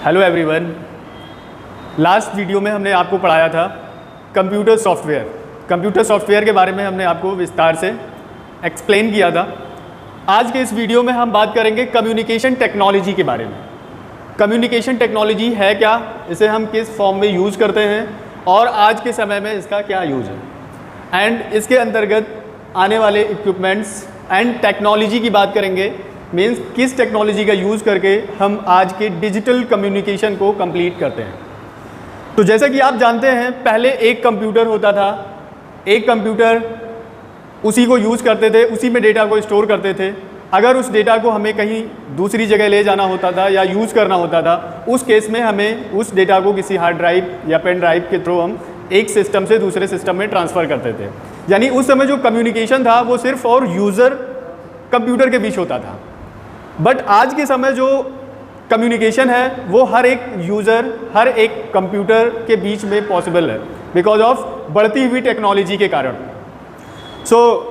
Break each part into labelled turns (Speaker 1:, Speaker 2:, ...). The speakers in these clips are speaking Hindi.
Speaker 1: Hello everyone. लास्ट वीडियो में हमने आपको पढ़ाया था कंप्यूटर सॉफ्टवेयर। कंप्यूटर सॉफ्टवेयर के बारे में हमने आपको विस्तार से एक्सप्लेन किया था। आज के इस वीडियो में हम बात करेंगे कम्युनिकेशन टेक्नोलॉजी के बारे में। कम्युनिकेशन टेक्नोलॉजी है क्या, इसे हम किस फॉर्म में यूज़ करते हैं और आज के समय में इसका क्या यूज़ है, एंड इसके अंतर्गत आने वाले इक्विपमेंट्स एंड टेक्नोलॉजी की बात करेंगे। मीन्स किस टेक्नोलॉजी का यूज़ करके हम आज के डिजिटल कम्युनिकेशन को कंप्लीट करते हैं। तो जैसा कि आप जानते हैं, पहले एक कंप्यूटर होता था। एक कंप्यूटर उसी को यूज़ करते थे, उसी में डेटा को स्टोर करते थे। अगर उस डेटा को हमें कहीं दूसरी जगह ले जाना होता था या यूज़ करना होता था, उस केस में हमें उस डेटा को किसी हार्ड ड्राइव या पेन ड्राइव के थ्रू हम एक सिस्टम से दूसरे सिस्टम में ट्रांसफ़र करते थे। यानी उस समय जो कम्युनिकेशन था वो सिर्फ और यूज़र कंप्यूटर के बीच होता था। बट आज के समय जो कम्युनिकेशन है वो हर एक यूज़र, हर एक कंप्यूटर के बीच में पॉसिबल है, बिकॉज ऑफ बढ़ती हुई टेक्नोलॉजी के कारण।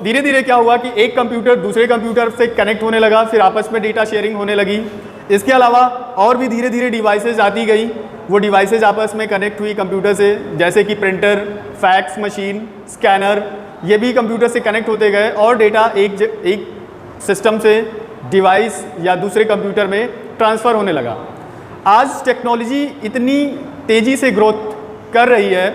Speaker 1: धीरे धीरे क्या हुआ कि एक कंप्यूटर दूसरे कंप्यूटर से कनेक्ट होने लगा, फिर आपस में डेटा शेयरिंग होने लगी। इसके अलावा और भी धीरे धीरे डिवाइसेज आती गई। वो डिवाइसेज आपस में कनेक्ट हुई कंप्यूटर से, जैसे कि प्रिंटर, फैक्स मशीन, स्कैनर, ये भी कंप्यूटर से कनेक्ट होते गए और डेटा एक सिस्टम से डिवाइस या दूसरे कंप्यूटर में ट्रांसफ़र होने लगा। आज टेक्नोलॉजी इतनी तेज़ी से ग्रोथ कर रही है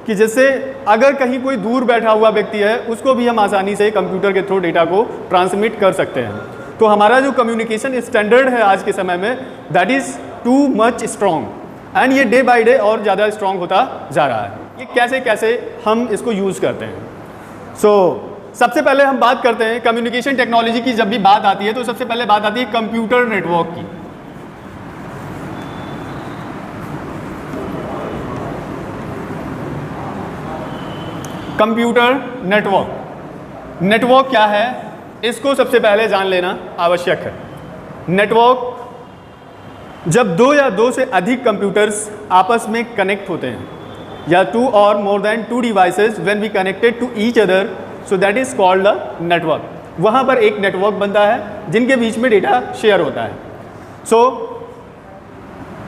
Speaker 1: कि जिससे अगर कहीं कोई दूर बैठा हुआ व्यक्ति है, उसको भी हम आसानी से कंप्यूटर के थ्रू डेटा को ट्रांसमिट कर सकते हैं। तो हमारा जो कम्युनिकेशन स्टैंडर्ड है आज के समय में, that is too much strong, and ये डे बाय डे और ज़्यादा स्ट्रॉन्ग होता जा रहा है। ये कैसे कैसे हम इसको यूज़ करते हैं। सबसे पहले हम बात करते हैं कम्युनिकेशन टेक्नोलॉजी की। जब भी बात आती है तो सबसे पहले बात आती है कंप्यूटर नेटवर्क की। कंप्यूटर नेटवर्क क्या है, इसको सबसे पहले जान लेना आवश्यक है। नेटवर्क जब दो या दो से अधिक कंप्यूटर्स आपस में कनेक्ट होते हैं, या टू और more than two devices when we connected to each other, so that is called the network. वहाँ पर एक नेटवर्क बनता है जिनके बीच में डेटा शेयर होता है।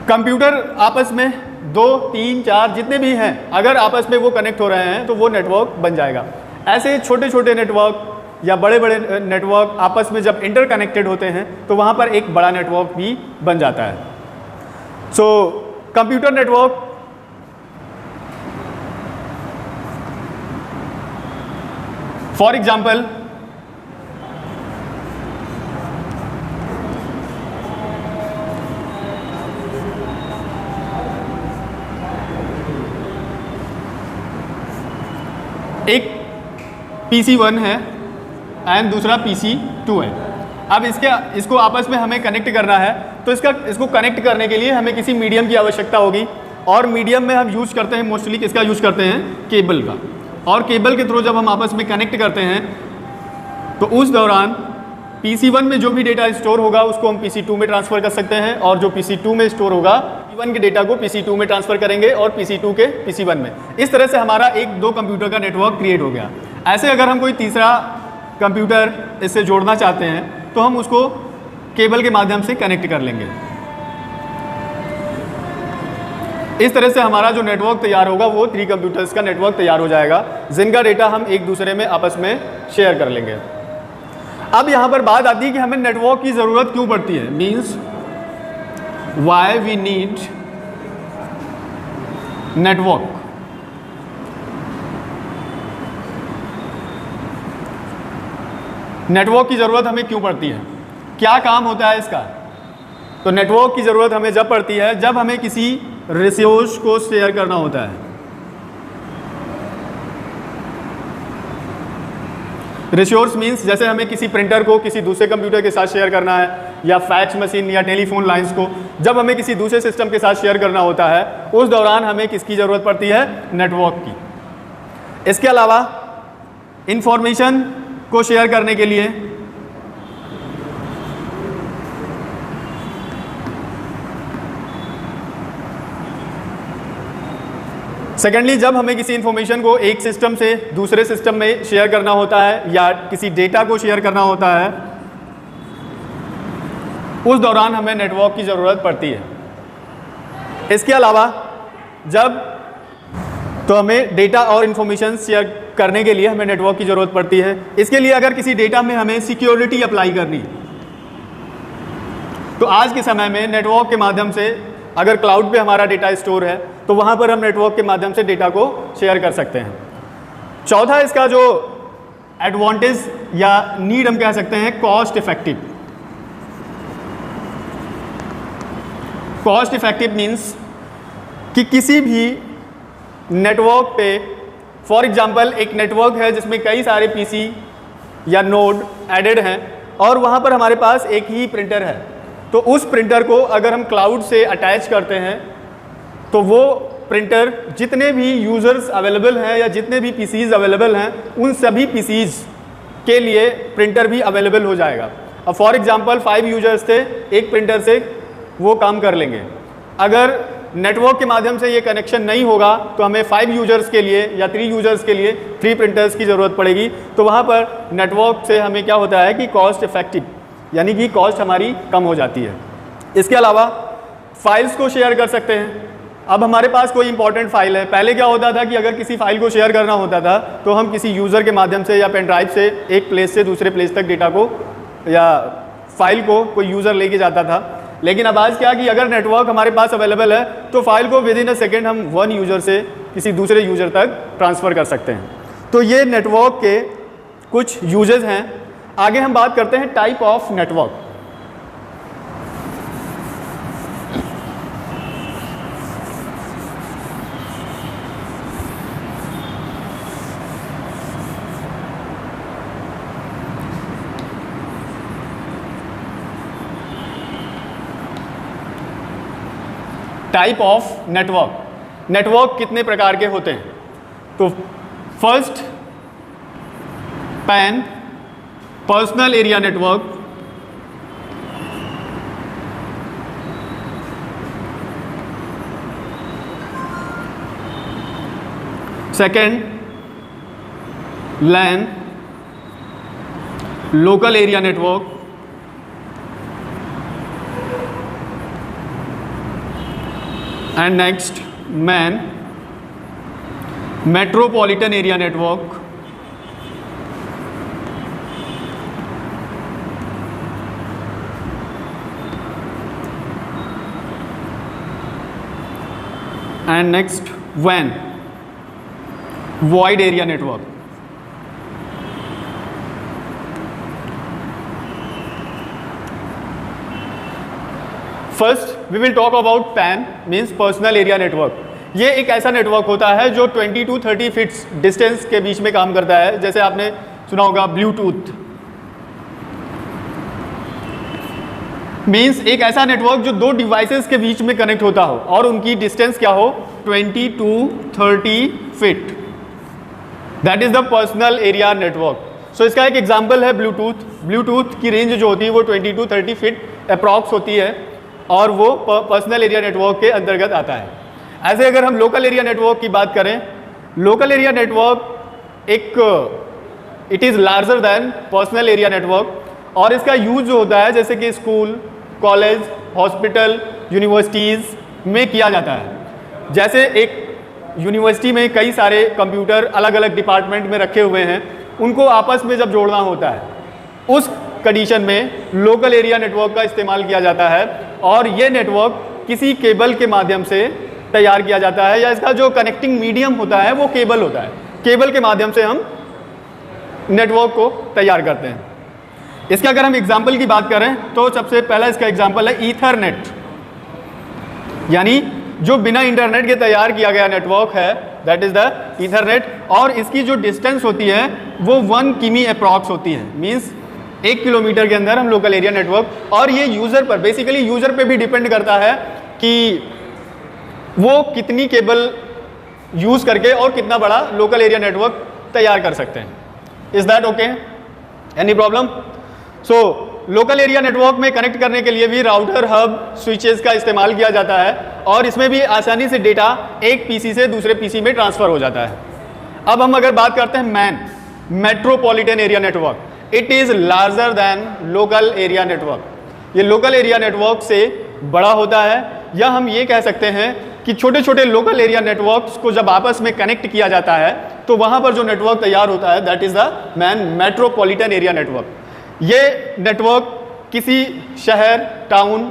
Speaker 1: कंप्यूटर आपस में 2, 3, 4 जितने भी हैं, अगर आपस में वो कनेक्ट हो रहे हैं तो वो नेटवर्क बन जाएगा। ऐसे छोटे छोटे नेटवर्क या बड़े बड़े नेटवर्क आपस में जब इंटरकनेक्टेड होते हैं तो वहाँ पर एक बड़ा नेटवर्क भी बन जाता है। कंप्यूटर नेटवर्क फॉर एग्जाम्पल, एक PC1 है एंड दूसरा PC2 है। अब इसको आपस में हमें कनेक्ट करना है, तो इसको कनेक्ट करने के लिए हमें किसी मीडियम की आवश्यकता होगी, और मीडियम में हम यूज़ करते हैं मोस्टली किसका यूज़ करते हैं, केबल का। और केबल के थ्रू जब हम आपस में कनेक्ट करते हैं तो उस दौरान PC1 में जो भी डेटा स्टोर होगा उसको हम PC2 में ट्रांसफ़र कर सकते हैं, और जो PC2 में स्टोर होगा PC1 के डेटा को PC2 में ट्रांसफ़र करेंगे और PC2 के PC1 में। इस तरह से हमारा एक दो कंप्यूटर का नेटवर्क क्रिएट हो गया। ऐसे अगर हम कोई तीसरा कंप्यूटर इससे जोड़ना चाहते हैं तो हम उसको केबल के माध्यम से कनेक्ट कर लेंगे। इस तरह से हमारा जो नेटवर्क तैयार होगा वो 3 कंप्यूटर्स का नेटवर्क तैयार हो जाएगा, जिनका डेटा हम एक दूसरे में आपस में शेयर कर लेंगे। अब यहाँ पर बात आती है कि हमें नेटवर्क की ज़रूरत क्यों पड़ती है। Means why we need network. Network की ज़रूरत हमें क्यों पड़ती है, क्या काम होता है इसका। तो नेटवर्क की ज़रूरत हमें जब पड़ती है जब हमें किसी रिसोर्स को शेयर करना होता है। रिसोर्स मीन्स जैसे हमें किसी प्रिंटर को किसी दूसरे कंप्यूटर के साथ शेयर करना है, या फैक्स मशीन या टेलीफोन लाइंस को जब हमें किसी दूसरे सिस्टम के साथ शेयर करना होता है, उस दौरान हमें किसकी ज़रूरत पड़ती है, नेटवर्क की। इसके अलावा इंफॉर्मेशन को शेयर करने के लिए सेकेंडली, जब हमें किसी इन्फॉर्मेशन को एक सिस्टम से दूसरे सिस्टम में शेयर करना होता है या किसी डेटा को शेयर करना होता है, उस दौरान हमें नेटवर्क की ज़रूरत पड़ती है। इसके अलावा जब तो हमें डेटा और इन्फॉर्मेशन शेयर करने के लिए हमें नेटवर्क की ज़रूरत पड़ती है। इसके लिए अगर किसी डेटा में हमें सिक्योरिटी अप्लाई करनी, तो आज के समय में नेटवर्क के माध्यम से अगर क्लाउड पे हमारा डेटा स्टोर है तो वहाँ पर हम नेटवर्क के माध्यम से डेटा को शेयर कर सकते हैं। चौथा इसका जो एडवांटेज या नीड हम कह सकते हैं, cost effective. Cost effective means कि किसी भी नेटवर्क पे, फॉर एग्जांपल एक नेटवर्क है जिसमें कई सारे पीसी या नोड एडेड हैं और वहाँ पर हमारे पास एक ही प्रिंटर है, तो उस प्रिंटर को अगर हम क्लाउड से अटैच करते हैं तो वो प्रिंटर जितने भी यूज़र्स अवेलेबल हैं या जितने भी पीसीज अवेलेबल हैं उन सभी पीसीज के लिए प्रिंटर भी अवेलेबल हो जाएगा। अब फॉर एग्जांपल 5 यूजर्स थे, एक प्रिंटर से वो काम कर लेंगे। अगर नेटवर्क के माध्यम से ये कनेक्शन नहीं होगा तो हमें 5 यूजर्स के लिए या 3 यूजर्स के लिए 3 प्रिंटर्स की ज़रूरत पड़ेगी। तो वहाँ पर नेटवर्क से हमें क्या होता है कि कॉस्ट इफेक्टिव, यानी कि कॉस्ट हमारी कम हो जाती है। इसके अलावा फाइल्स को शेयर कर सकते हैं। अब हमारे पास कोई इंपॉर्टेंट फाइल है, पहले क्या होता था कि अगर किसी फाइल को शेयर करना होता था तो हम किसी यूज़र के माध्यम से या पेन ड्राइव से एक प्लेस से दूसरे प्लेस तक डेटा को या फाइल को कोई यूज़र लेके जाता था। लेकिन अब आज क्या कि अगर नेटवर्क हमारे पास अवेलेबल है तो फाइल को विद इन अ सेकेंड हम 1 यूज़र से किसी दूसरे यूज़र तक ट्रांसफ़र कर सकते हैं। तो ये नेटवर्क के कुछ यूजेस हैं। आगे हम बात करते हैं type of network. Type of network, network कितने प्रकार के होते हैं? तो first PAN, personal area network. Second LAN, local area network. And next MAN, metropolitan area network. And next वैन, wide area network. First we will talk about PAN, means personal area network. ये एक ऐसा नेटवर्क होता है जो 20 to 30 फीट्स डिस्टेंस के बीच में काम करता है। जैसे आपने सुना होगा ब्लूटूथ, मीन्स एक ऐसा नेटवर्क जो 2 डिवाइसेस के बीच में कनेक्ट होता हो और उनकी डिस्टेंस क्या हो, 20 to 30 feet. That is the personal area network. So इसका एक एग्जांपल है ब्लूटूथ। ब्लूटूथ की रेंज जो होती है वो 20 to 30 फीट अप्रॉक्स होती है और वो पर्सनल एरिया नेटवर्क के अंतर्गत आता है। ऐसे अगर हम लोकल एरिया नेटवर्क की बात करें, local area network it is larger than personal area network और इसका यूज जो होता है जैसे कि स्कूल, कॉलेज, हॉस्पिटल, यूनिवर्सिटीज़ में किया जाता है। जैसे एक यूनिवर्सिटी में कई सारे कंप्यूटर अलग अलग डिपार्टमेंट में रखे हुए हैं, उनको आपस में जब जोड़ना होता है उस कंडीशन में लोकल एरिया नेटवर्क का इस्तेमाल किया जाता है और ये नेटवर्क किसी केबल के माध्यम से तैयार किया जाता है या इसका जो कनेक्टिंग मीडियम होता है वो केबल होता है। केबल के माध्यम से हम नेटवर्क को तैयार करते हैं। इसका अगर हम एग्जाम्पल की बात करें तो सबसे पहला इसका एग्जाम्पल है ईथरनेट, यानी जो बिना इंटरनेट के तैयार किया गया नेटवर्क है, दैट इज द ईथरनेट। और इसकी जो डिस्टेंस होती है वो 1 किमी अप्रॉक्स होती है, मीन्स 1 किलोमीटर के अंदर हम लोकल एरिया नेटवर्क। और ये यूज़र पर, बेसिकली यूज़र पे भी डिपेंड करता है कि वो कितनी केबल यूज़ करके और कितना बड़ा लोकल एरिया नेटवर्क तैयार कर सकते हैं। Is that okay? Any problem? So local area network में कनेक्ट करने के लिए भी राउटर, हब, स्विचेस का इस्तेमाल किया जाता है और इसमें भी आसानी से डेटा एक पीसी से दूसरे पीसी में ट्रांसफ़र हो जाता है। अब हम अगर बात करते हैं man, metropolitan area network, it is larger than local area network. ये लोकल एरिया नेटवर्क से बड़ा होता है। या हम ये कह सकते हैं कि छोटे छोटे लोकल एरिया नेटवर्क्स को जब आपस में कनेक्ट किया जाता है तो वहाँ पर जो नेटवर्क तैयार होता है that is the metropolitan area network. ये नेटवर्क किसी शहर, टाउन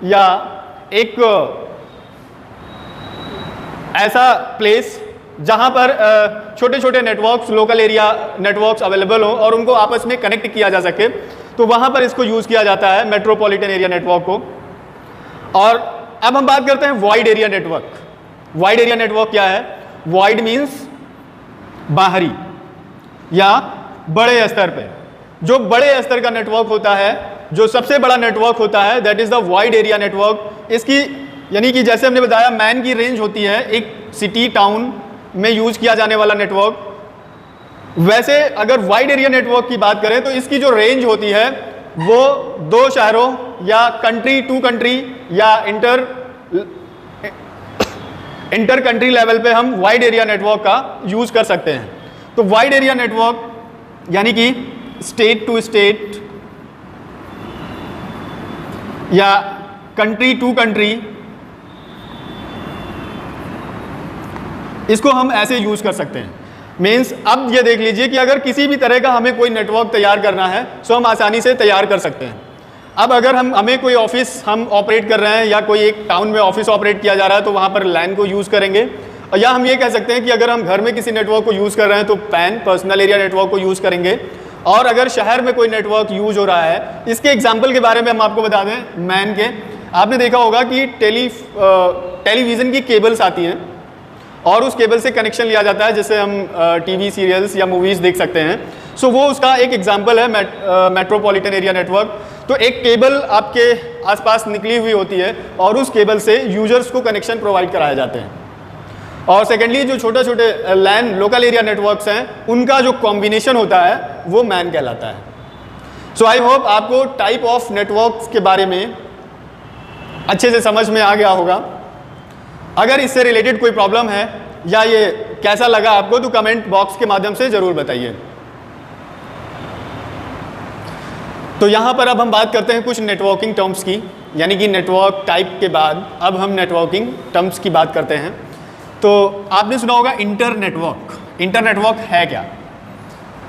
Speaker 1: या एक ऐसा प्लेस जहाँ पर छोटे छोटे networks, local area networks available हो और उनको आपस में कनेक्ट किया जा सके, तो वहाँ पर इसको यूज़ किया जाता है मेट्रोपॉलिटन एरिया नेटवर्क को। और अब हम बात करते हैं wide area network. Wide area network क्या है? वाइड मीन्स बाहरी या बड़े स्तर पे। जो बड़े स्तर का नेटवर्क होता है, जो सबसे बड़ा नेटवर्क होता है, that is the wide area network. इसकी यानी कि जैसे हमने बताया मैन की रेंज होती है एक सिटी, टाउन में यूज किया जाने वाला नेटवर्क, वैसे अगर वाइड एरिया नेटवर्क की बात करें तो इसकी जो रेंज होती है वो दो शहरों या कंट्री टू कंट्री या इंटर कंट्री लेवल पे हम वाइड एरिया नेटवर्क का यूज कर सकते हैं। तो वाइड एरिया नेटवर्क यानी कि स्टेट टू स्टेट या कंट्री टू कंट्री, इसको हम ऐसे यूज कर सकते हैं। मीन्स अब ये देख लीजिए कि अगर किसी भी तरह का हमें कोई नेटवर्क तैयार करना है तो हम आसानी से तैयार कर सकते हैं। अब अगर हमें कोई ऑफिस हम ऑपरेट कर रहे हैं या कोई एक टाउन में ऑफिस ऑपरेट किया जा रहा है तो वहाँ पर लैन को यूज़ करेंगे, और या हम ये कह सकते हैं कि अगर हम घर में किसी नेटवर्क को यूज़ कर रहे हैं तो पैन, पर्सनल एरिया नेटवर्क को यूज़ करेंगे। और अगर शहर में कोई नेटवर्क यूज हो रहा है, इसके एग्जाम्पल के बारे में हम आपको बता दें मैन के। आपने देखा होगा कि टेलीविज़न की केबल्स आती हैं और उस केबल से कनेक्शन लिया जाता है जिससे हम टीवी सीरियल्स या मूवीज़ देख सकते हैं। सो वो उसका एक एग्जांपल है मेट्रोपॉलिटन एरिया नेटवर्क। तो एक केबल आपके आसपास निकली हुई होती है और उस केबल से यूजर्स को कनेक्शन प्रोवाइड कराए जाते हैं। और सेकेंडली जो छोटे छोटे लैन लोकल एरिया नेटवर्क्स हैं उनका जो कॉम्बिनेशन होता है वो मैन कहलाता है। सो आई होप आपको टाइप ऑफ नेटवर्क्स के बारे में अच्छे से समझ में आ गया होगा। अगर इससे रिलेटेड कोई प्रॉब्लम है या ये कैसा लगा आपको तो कमेंट बॉक्स के माध्यम से ज़रूर बताइए। तो यहाँ पर अब हम बात करते हैं कुछ नेटवर्किंग टर्म्स की, यानी कि नेटवर्क टाइप के बाद अब हम नेटवर्किंग टर्म्स की बात करते हैं। तो आपने सुना होगा इंटर नेटवर्क। इंटर नेटवर्क है क्या?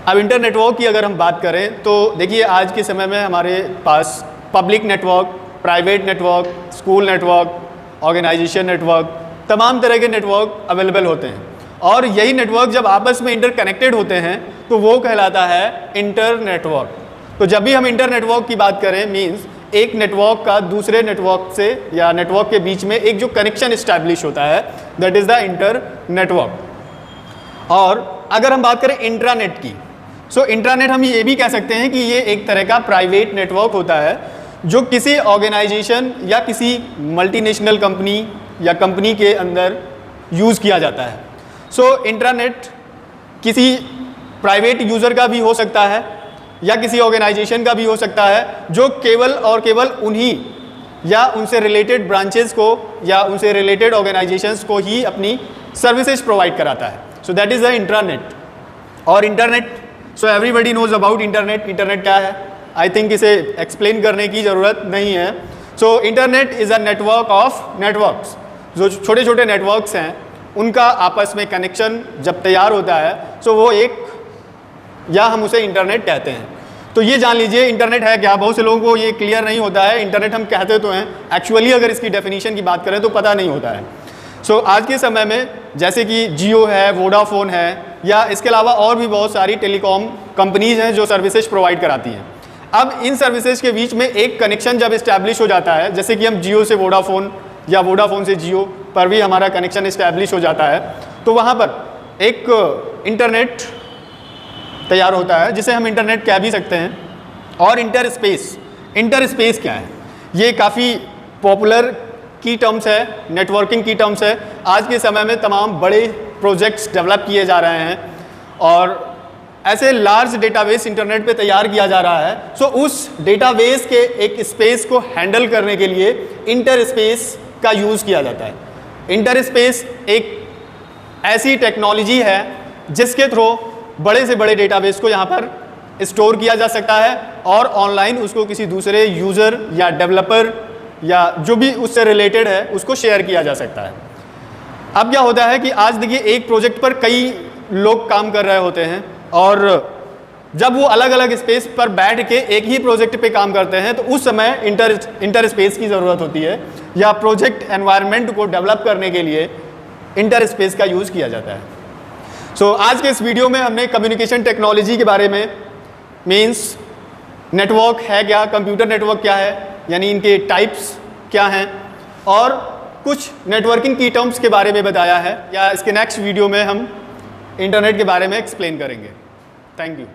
Speaker 1: अब इंटर नेटवर्क की अगर हम बात करें तो देखिए आज के समय में हमारे पास public network, private network, school network, organisation network, तमाम तरह के नेटवर्क अवेलेबल होते हैं। और यही नेटवर्क जब आपस में इंटरकनेक्टेड होते हैं तो वो कहलाता है इंटर नेटवर्क। तो जब भी हम इंटर नेटवर्क की बात करें मीन्स एक नेटवर्क का दूसरे नेटवर्क से या नेटवर्क के बीच में एक जो कनेक्शन इस्टेब्लिश होता है that is the inter network. और अगर हम बात करें इंट्रानेट की, सो इंट्रानेट हम ये भी कह सकते हैं कि ये एक तरह का प्राइवेट नेटवर्क होता है जो किसी ऑर्गेनाइजेशन या किसी मल्टीनेशनल कंपनी या कंपनी के अंदर यूज़ किया जाता है। सो इंट्रानेट किसी प्राइवेट यूज़र का भी हो सकता है या किसी ऑर्गेनाइजेशन का भी हो सकता है जो केवल और केवल उन्हीं या उनसे रिलेटेड ब्रांचेस को या उनसे रिलेटेड ऑर्गेनाइजेशंस को ही अपनी सर्विसेज प्रोवाइड कराता है। So that is the intranet. और internet, so everybody knows about internet. Internet क्या है? आई थिंक इसे एक्सप्लेन करने की ज़रूरत नहीं है। So internet is a network of networks. जो छोटे छोटे नेटवर्क्स हैं उनका आपस में कनेक्शन जब तैयार होता है सो वो एक, या हम उसे इंटरनेट कहते हैं। तो ये जान लीजिए इंटरनेट है क्या। बहुत से लोगों को ये क्लियर नहीं होता है। इंटरनेट हम कहते तो हैं, एक्चुअली अगर इसकी डेफिनेशन की बात करें तो पता नहीं होता है। सो आज के समय में जैसे कि जियो है, वोडाफोन है, या इसके अलावा और भी बहुत सारी टेलीकॉम कंपनीज हैं जो सर्विसेज प्रोवाइड कराती हैं। अब इन सर्विसेज के बीच में एक कनेक्शन जब इस्टेब्लिश हो जाता है, जैसे कि हम जियो से वोडाफोन या वोडाफोन से जियो पर भी हमारा कनेक्शन इस्टेब्लिश हो जाता है, तो वहाँ पर एक इंटरनेट तैयार होता है जिसे हम इंटरनेट कह भी सकते हैं। और इंटर स्पेस क्या है? ये काफ़ी पॉपुलर की टर्म्स है, नेटवर्किंग की टर्म्स है। आज के समय में तमाम बड़े प्रोजेक्ट्स डेवलप किए जा रहे हैं और ऐसे लार्ज डेटाबेस इंटरनेट पे तैयार किया जा रहा है। सो उस डेटाबेस के एक स्पेस को हैंडल करने के लिए इंटर स्पेस का यूज़ किया जाता है। इंटर स्पेस एक ऐसी टेक्नोलॉजी है जिसके थ्रू बड़े से बड़े डेटाबेस को यहाँ पर स्टोर किया जा सकता है और ऑनलाइन उसको किसी दूसरे यूज़र या डेवलपर या जो भी उससे रिलेटेड है उसको शेयर किया जा सकता है। अब क्या होता है कि आज देखिए एक प्रोजेक्ट पर कई लोग काम कर रहे होते हैं और जब वो अलग अलग स्पेस पर बैठ के एक ही प्रोजेक्ट पे काम करते हैं तो उस समय इंटर स्पेस की ज़रूरत होती है या प्रोजेक्ट एनवायरनमेंट को डेवलप करने के लिए इंटर स्पेस का यूज़ किया जाता है। सो आज के इस वीडियो में हमने कम्युनिकेशन टेक्नोलॉजी के बारे में, मीन्स नेटवर्क है क्या, कंप्यूटर नेटवर्क क्या है, यानी इनके टाइप्स क्या हैं, और कुछ नेटवर्किंग की टर्म्स के बारे में बताया है, या इसके नेक्स्ट वीडियो में हम इंटरनेट के बारे में एक्सप्लेन करेंगे। Thank you.